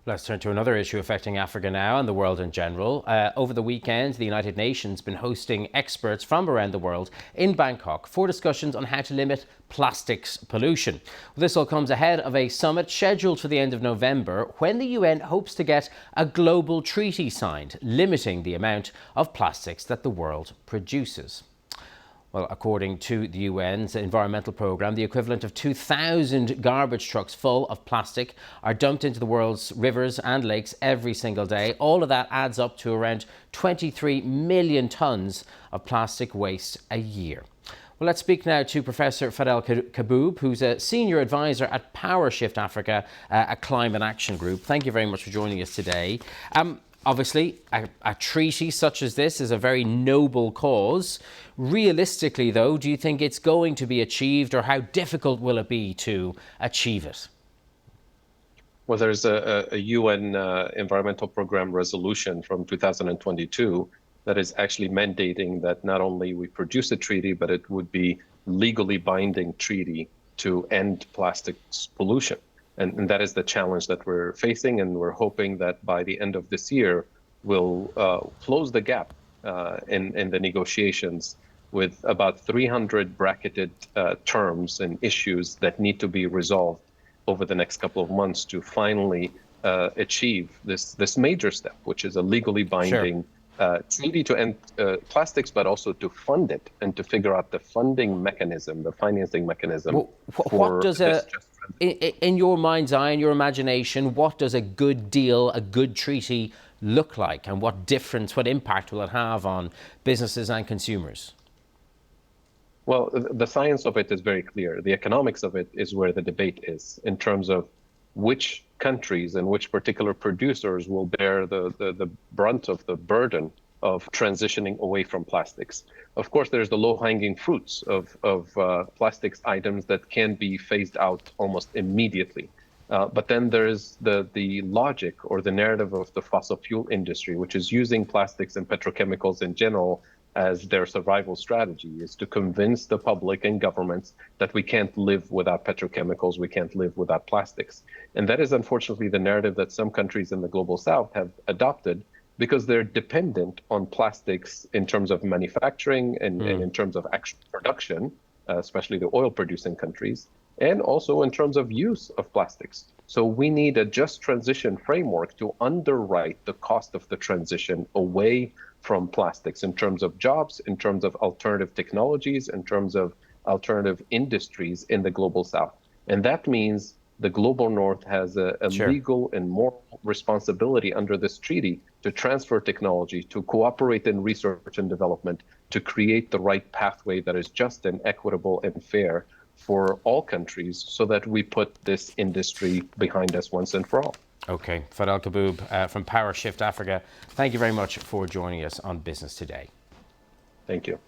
Let's turn to another issue affecting Africa now and the world in general. Over the weekend, the United Nations has been hosting experts from around the world in Bangkok for discussions on how to limit plastics pollution. Well, this all comes ahead of a summit scheduled for the end of November when the UN hopes to get a global treaty signed, limiting the amount of plastics that the world produces. Well, according to the UN's environmental programme, the equivalent of 2,000 garbage trucks full of plastic are dumped into the world's rivers and lakes every single day. All of that adds up to around 23 million tonnes of plastic waste a year. Well, let's speak now to Professor Fadhel Kaboub, who's a senior advisor at PowerShift Africa, a climate action group. Thank you very much for joining us today. Obviously, a treaty such as this is a very noble cause. Realistically, though, do you think it's going to be achieved, or how difficult will it be to achieve it? Well, there's a UN environmental program resolution from 2022 that is actually mandating that not only we produce a treaty, but it would be legally binding treaty to end plastics pollution. And that is the challenge that we're facing, and we're hoping that by the end of this year, we'll close the gap in the negotiations with about 300 bracketed terms and issues that need to be resolved over the next couple of months to finally achieve this major step, which is a legally binding treaty to end plastics, but also to fund it and to figure out the funding mechanism, the financing mechanism. Well, what does in your mind's eye, in your imagination, what does a good deal, a good treaty look like, and what difference, what impact will it have on businesses and consumers? Well, the science of it is very clear. The economics of it is where the debate is in terms of which countries and which particular producers will bear the brunt of the burden of transitioning away from plastics. Of course, there's the low-hanging fruits of plastics items that can be phased out almost immediately. But then there's the logic or the narrative of the fossil fuel industry, which is using plastics and petrochemicals in general as their survival strategy, is to convince the public and governments that we can't live without petrochemicals, we can't live without plastics. And that is unfortunately the narrative that some countries in the global south have adopted, because they're dependent on plastics in terms of manufacturing and in terms of actual production, especially the oil-producing countries, and also in terms of use of plastics. So we need a just transition framework to underwrite the cost of the transition away from plastics in terms of jobs, in terms of alternative technologies, in terms of alternative industries in the global south. And that means the global north has a legal and moral responsibility under this treaty to transfer technology, to cooperate in research and development, to create the right pathway that is just and equitable and fair for all countries, so that we put this industry behind us once and for all. Okay, Fadhel Kaboub from PowerShift Africa, thank you very much for joining us on Business Today. Thank you.